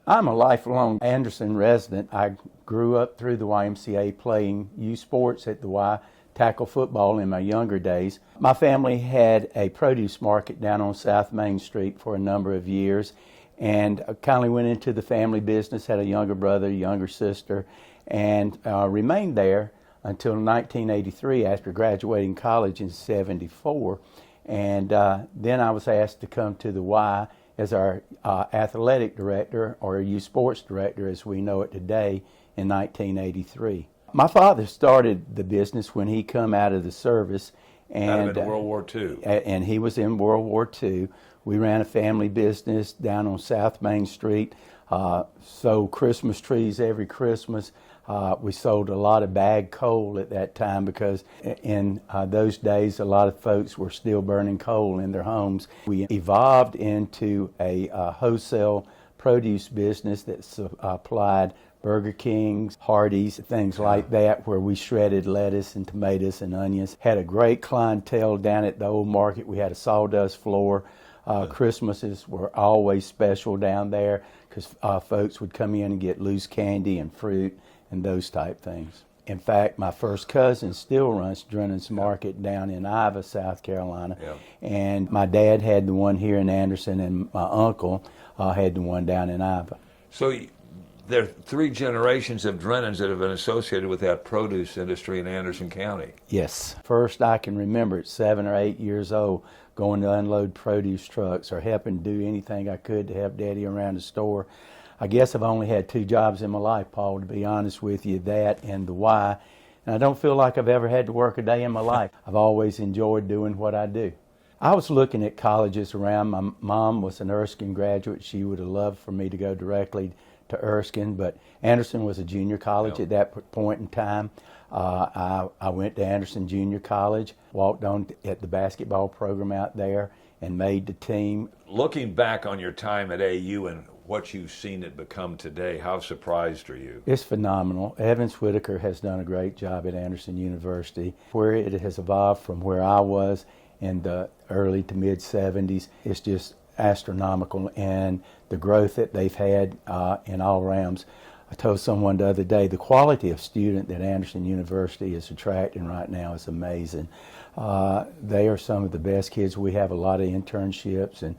I'm a lifelong Anderson resident. I grew up through the YMCA playing youth sports at the Y, tackle football in my younger days. My family had a produce market down on South Main Street for a number of years, and I kindly went into the family business, had a younger brother, younger sister, and remained there until 1983 after graduating college in '74. And then I was asked to come to the Y as our athletic director, or youth sports director as we know it today, in 1983. My father started the business when he come out of the service. And in World War II. And he was in World War II. We ran a family business down on South Main Street, sold Christmas trees every Christmas. We sold a lot of bagged coal at that time because in those days a lot of folks were still burning coal in their homes. We evolved into a wholesale produce business that supplied Burger Kings, Hardee's, things like that, where we shredded lettuce and tomatoes and onions. Had a great clientele down at the old market. We had a sawdust floor. Christmases were always special down there because folks would come in and get loose candy and fruit and those type things. In fact, my first cousin still runs Drennon's Market down in Ivor, South Carolina. And my dad had the one here in Anderson, and my uncle had the one down in Ivor. So there are 3 generations of Drennons that have been associated with that produce industry in Anderson County. Yes. First I can remember at 7 or 8 years old going to unload produce trucks or helping do anything I could to help Daddy around the store. I guess I've only had 2 jobs in my life, Paul, to be honest with you, that and the Y. And I don't feel like I've ever had to work a day in my life. I've always enjoyed doing what I do. I was looking at colleges around. My mom was an Erskine graduate. She would have loved for me to go directly to Erskine, but Anderson was a junior college at that point in time. I went to Anderson Junior College, walked on at the basketball program out there, and made the team. Looking back on your time at AU and what you've seen it become today, how surprised are you? It's phenomenal. Evans Whitaker has done a great job at Anderson University. Where it has evolved from where I was in the early to mid 70s, it's just astronomical, and the growth that they've had in all realms. I told someone the other day, the quality of student that Anderson University is attracting right now is amazing. They are some of the best kids. We have a lot of internships and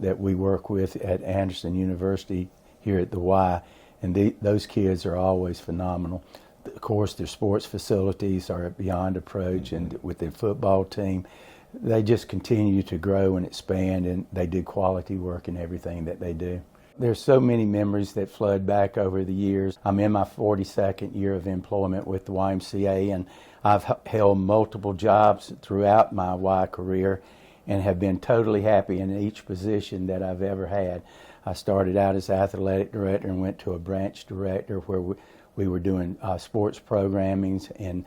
that we work with at Anderson University here at the Y, and those kids are always phenomenal. Of course, their sports facilities are beyond approach, and with their football team, they just continue to grow and expand, and they do quality work in everything that they do. There's so many memories that flood back over the years. I'm in my 42nd year of employment with the YMCA, and I've held multiple jobs throughout my Y career and have been totally happy in each position that I've ever had. I started out as athletic director and went to a branch director where we were doing sports programmings in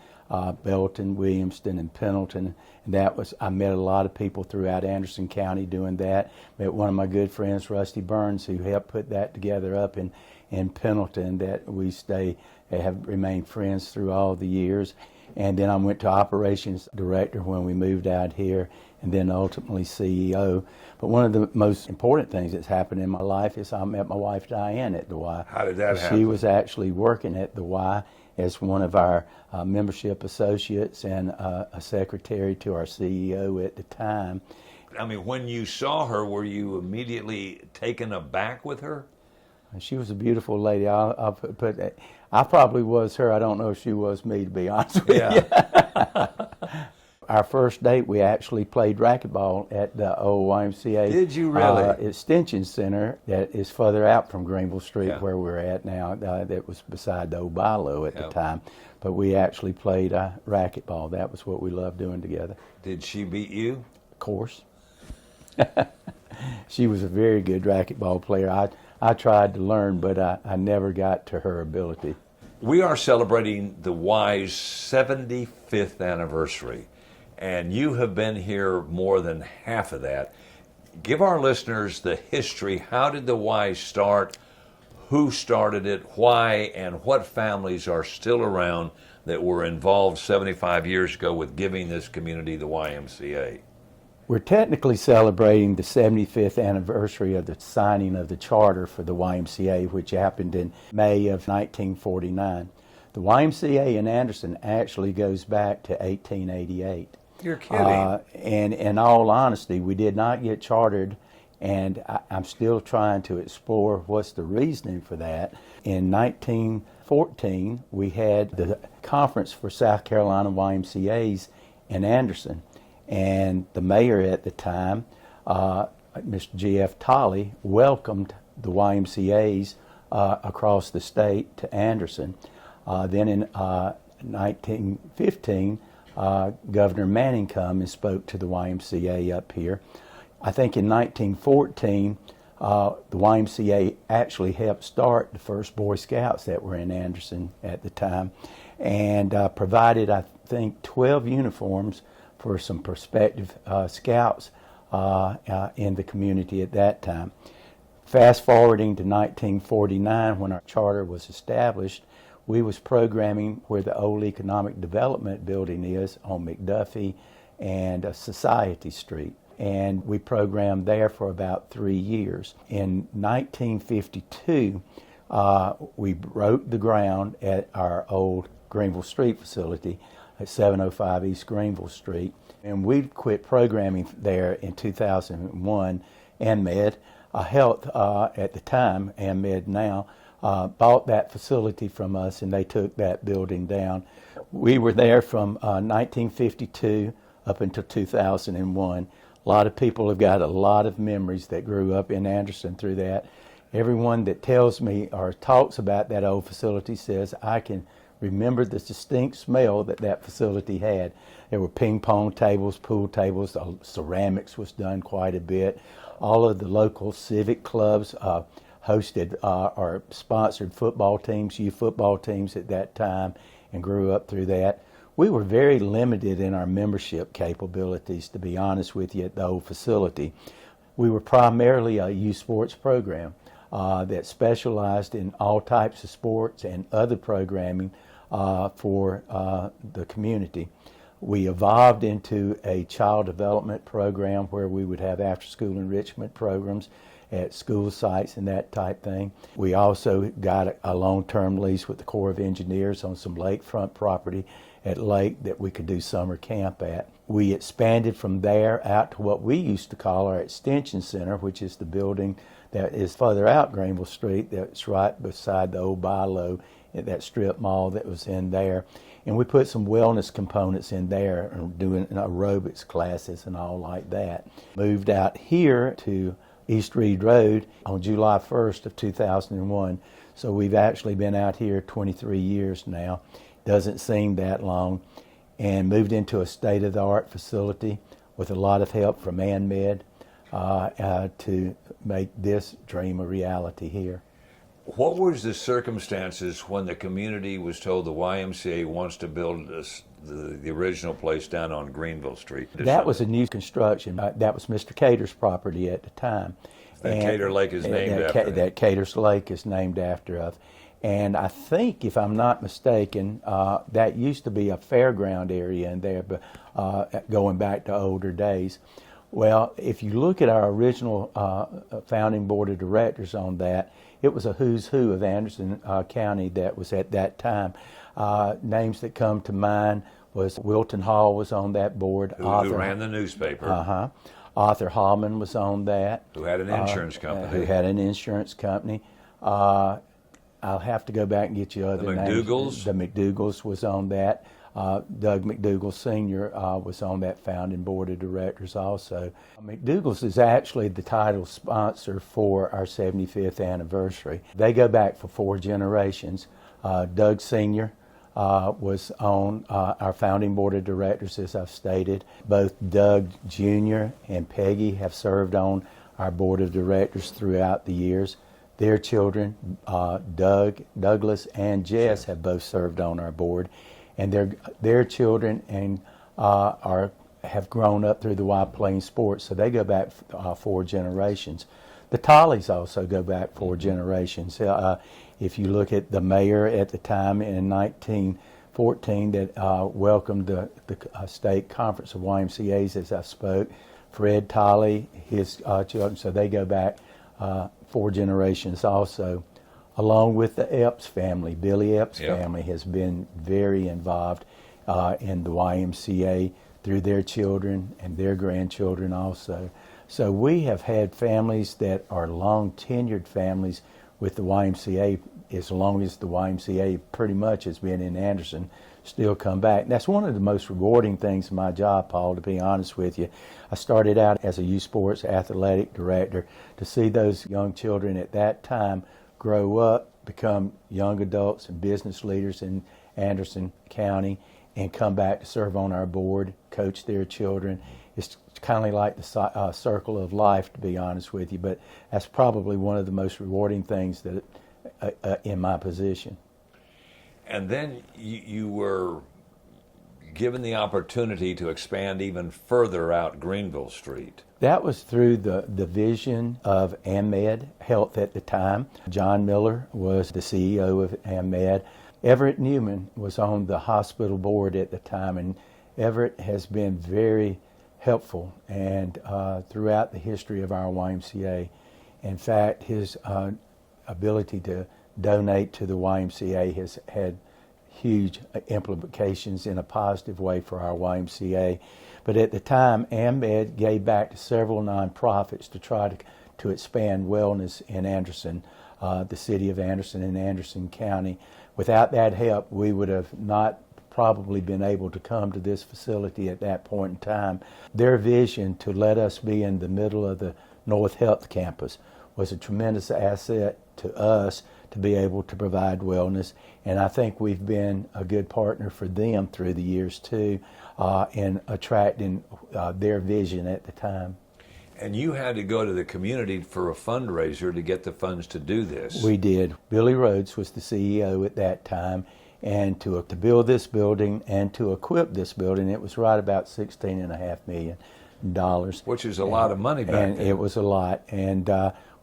Belton, Williamston, and Pendleton. And I met a lot of people throughout Anderson County doing that. Met one of my good friends, Rusty Burns, who helped put that together up in Pendleton, that we have remained friends through all the years. And then I went to operations director when we moved out here, and then ultimately CEO. But one of the most important things that's happened in my life is I met my wife Diane at the Y. How did that happen? She was actually working at the Y as one of our membership associates and a secretary to our CEO at the time. I mean, when you saw her, were you immediately taken aback with her? She was a beautiful lady. I'll put that. I probably was her. I don't know if she was me, to be honest with you. Our first date, we actually played racquetball at the old YMCA. Did you really? Extension Center that is further out from Greenville Street, where we're at now. That was beside the old Bilo at the time. But we actually played racquetball. That was what we loved doing together. Did she beat you? Of course. She was a very good racquetball player. I tried to learn, but I never got to her ability. We are celebrating the Y's 75th anniversary, and you have been here more than half of that. Give our listeners the history. How did the Y start? Who started it? Why? And what families are still around that were involved 75 years ago with giving this community the YMCA? We're technically celebrating the 75th anniversary of the signing of the charter for the YMCA, which happened in May of 1949. The YMCA in Anderson actually goes back to 1888. You're kidding. And in all honesty, we did not get chartered, and I'm still trying to explore what's the reasoning for that. In 1914, we had the conference for South Carolina YMCAs in Anderson. And the mayor at the time, Mr. G.F. Tolley, welcomed the YMCAs across the state to Anderson. Then in 1915, Governor Manning come and spoke to the YMCA up here. I think in 1914, the YMCA actually helped start the first Boy Scouts that were in Anderson at the time, and provided, I think, 12 uniforms for some prospective scouts in the community at that time. Fast forwarding to 1949, when our charter was established, we was programming where the old Economic Development building is on McDuffie and Society Street. And we programmed there for about 3 years. In 1952, we broke the ground at our old Greenville Street facility at 705 East Greenville Street. And we quit programming there in 2001. AmMed Health at the time, AmMed now, bought that facility from us, and they took that building down. We were there from 1952 up until 2001. A lot of people have got a lot of memories that grew up in Anderson through that. Everyone that tells me or talks about that old facility says, I can remember the distinct smell that that facility had. There were ping pong tables, pool tables, ceramics was done quite a bit. All of the local civic clubs hosted or sponsored football teams, youth football teams at that time, and grew up through that. We were very limited in our membership capabilities, to be honest with you, at the old facility. We were primarily a youth sports program that specialized in all types of sports and other programming for the community. We evolved into a child development program where we would have after-school enrichment programs at school sites and that type thing. We also got a long-term lease with the Corps of Engineers on some lakefront property at Lake that we could do summer camp at. We expanded from there out to what we used to call our Extension Center, which is the building that is further out Greenville Street, that's right beside the old Bilo, at that strip mall that was in there. And we put some wellness components in there, doing aerobics classes and all like that. Moved out here to East Reed Road on July 1st of 2001. So we've actually been out here 23 years now. Doesn't seem that long. And moved into a state-of-the-art facility with a lot of help from AmMed to make this dream a reality here. What was the circumstances when the community was told the YMCA wants to build the original place down on Greenville Street? That was a new construction. That was Mr. Cater's property at the time. That Cater Lake is named after. That Cater's Lake is named after of. And I think, if I'm not mistaken, that used to be a fairground area in there, but going back to older days. Well, if you look at our original founding board of directors on that, it was a who's who of Anderson County that was at that time. Names that come to mind was Wilton Hall was on that board. Who ran the newspaper. Arthur Hallman was on that. Who had an insurance company. Who had an insurance company. I'll have to go back and get you other names. McDougals? The McDougals was on that. Doug McDougall Sr. Was on that founding board of directors also. McDougall's is actually the title sponsor for our 75th anniversary. They go back for 4 generations. Doug Sr. Was on our founding board of directors, as I've stated. Both Doug Jr. and Peggy have served on our board of directors throughout the years. Their children, Douglas and Jess, have both served on our board. And their children and have grown up through the White Plains sports, so they go back 4 generations. The Tolleys also go back 4 generations. If you look at the mayor at the time in 1914 that welcomed the state conference of YMCAs, as I spoke, Fred Tolley, his children, so they go back 4 generations also. Along with the Epps family, Billy Epps' family has been very involved in the YMCA through their children and their grandchildren also. So we have had families that are long tenured families with the YMCA as long as the YMCA pretty much has been in Anderson, still come back. That's one of the most rewarding things in my job, Paul, to be honest with you. I started out as a youth sports athletic director. To see those young children at that time grow up, become young adults and business leaders in Anderson County, and come back to serve on our board, coach their children. It's kind of like the circle of life, to be honest with you, but that's probably one of the most rewarding things that in my position. And then you were given the opportunity to expand even further out Greenville Street. That was through the vision of AmMed Health at the time. John Miller was the CEO of AmMed. Everett Newman was on the hospital board at the time, and Everett has been very helpful and throughout the history of our YMCA. In fact, his ability to donate to the YMCA has had huge implications in a positive way for our YMCA. But at the time, AmMed gave back to several nonprofits to try to expand wellness in Anderson, the city of Anderson and Anderson County. Without that help, we would have not probably been able to come to this facility at that point in time. Their vision to let us be in the middle of the North Health Campus was a tremendous asset to us to be able to provide wellness, and I think we've been a good partner for them through the years too in attracting their vision at the time. And you had to go to the community for a fundraiser to get the funds to do this. We did. Billy Rhodes was the CEO at that time, and to build this building and to equip this building, it was right about $16.5 million. Which is a lot of money back then. And it was a lot. And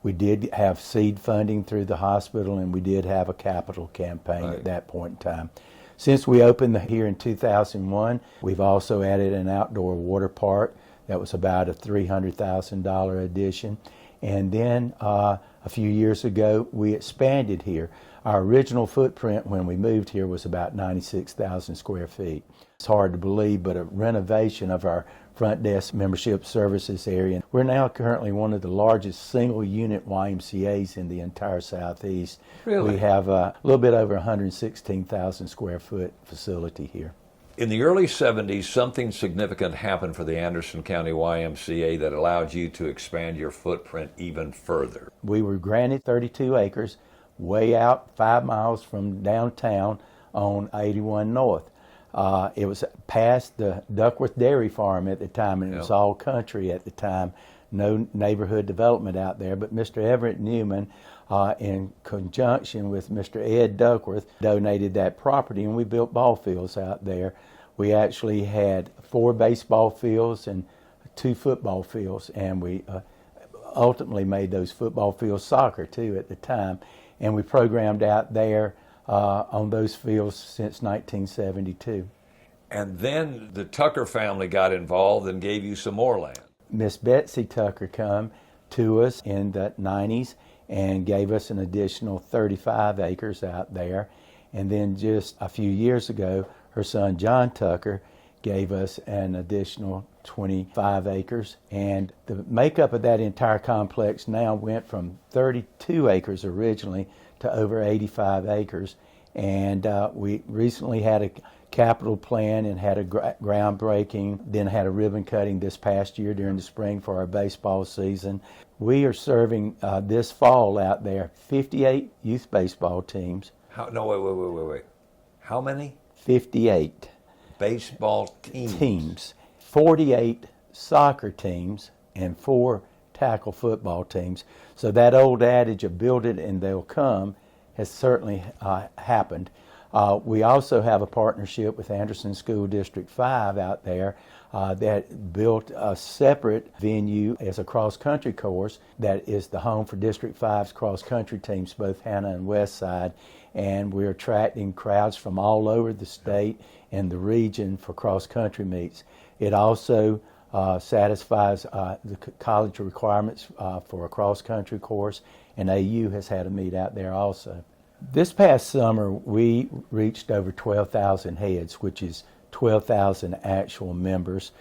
we did have seed funding through the hospital, and we did have a capital campaign at that point in time. Since we opened here in 2001, we've also added an outdoor water park. That was about a $300,000 addition. And then a few years ago, we expanded here. Our original footprint when we moved here was about 96,000 square feet. It's hard to believe, but a renovation of our front desk membership services area. We're now currently one of the largest single unit YMCAs in the entire Southeast. Really? We have a little bit over 116,000 square foot facility here. In the early 70s, something significant happened for the Anderson County YMCA that allowed you to expand your footprint even further. We were granted 32 acres way out 5 miles from downtown on 81 North. It was past the Duckworth Dairy Farm at the time, and it was all country at the time. No neighborhood development out there, but Mr. Everett Newman, in conjunction with Mr. Ed Duckworth, donated that property, and we built ball fields out there. We actually had 4 baseball fields and 2 football fields, and we ultimately made those football fields soccer too at the time, and we programmed out there on those fields since 1972. And then the Tucker family got involved and gave you some more land. Miss Betsy Tucker come to us in the 90s and gave us an additional 35 acres out there. And then just a few years ago, her son John Tucker gave us an additional 25 acres. And the makeup of that entire complex now went from 32 acres originally to over 85 acres. And we recently had a capital plan and had a groundbreaking, then had a ribbon cutting this past year during the spring for our baseball season. We are serving this fall out there 58 youth baseball teams. Wait. How many? 58. Baseball teams. 48 soccer teams and 4 tackle football teams. So that old adage of build it and they'll come has certainly happened. We also have a partnership with Anderson School District 5 out there that built a separate venue as a cross-country course that is the home for District 5's cross-country teams, both Hannah and West Side, and we're attracting crowds from all over the state and the region for cross-country meets. It also satisfies the college requirements for a cross-country course, and AU has had a meet out there also. This past summer, we reached over 12,000 heads, which is 12,000 actual members.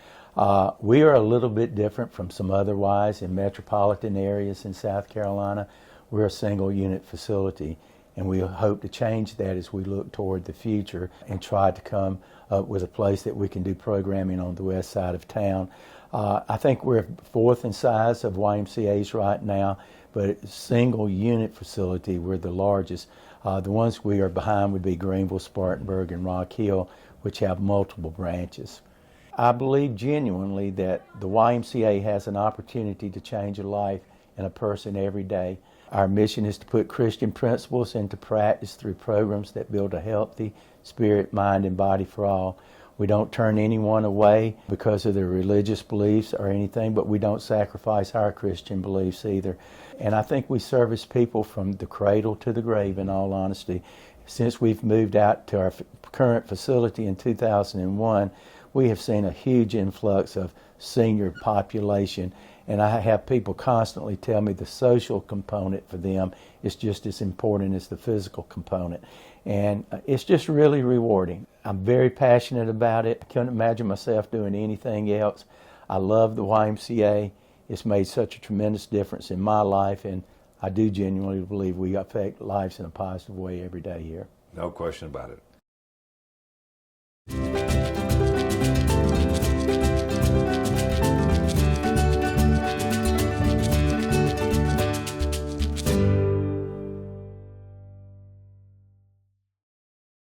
We are a little bit different from some other Ys in metropolitan areas in South Carolina. We're a single unit facility, and we hope to change that as we look toward the future and try to come up with a place that we can do programming on the west side of town. I think we're fourth in size of YMCA's right now, but single unit facility, we're the largest. The ones we are behind would be Greenville, Spartanburg, and Rock Hill, which have multiple branches. I believe genuinely that the YMCA has an opportunity to change a life and a person every day. Our mission is to put Christian principles into practice through programs that build a healthy spirit, mind, and body for all. We don't turn anyone away because of their religious beliefs or anything, but we don't sacrifice our Christian beliefs either. And I think we service people from the cradle to the grave, in all honesty. Since we've moved out to our current facility in 2001, we have seen a huge influx of senior population, and I have people constantly tell me the social component for them is just as important as the physical component. And it's just really rewarding. I'm very passionate about it. I couldn't imagine myself doing anything else. I love the YMCA. It's made such a tremendous difference in my life, and I do genuinely believe we affect lives in a positive way every day here. No question about it.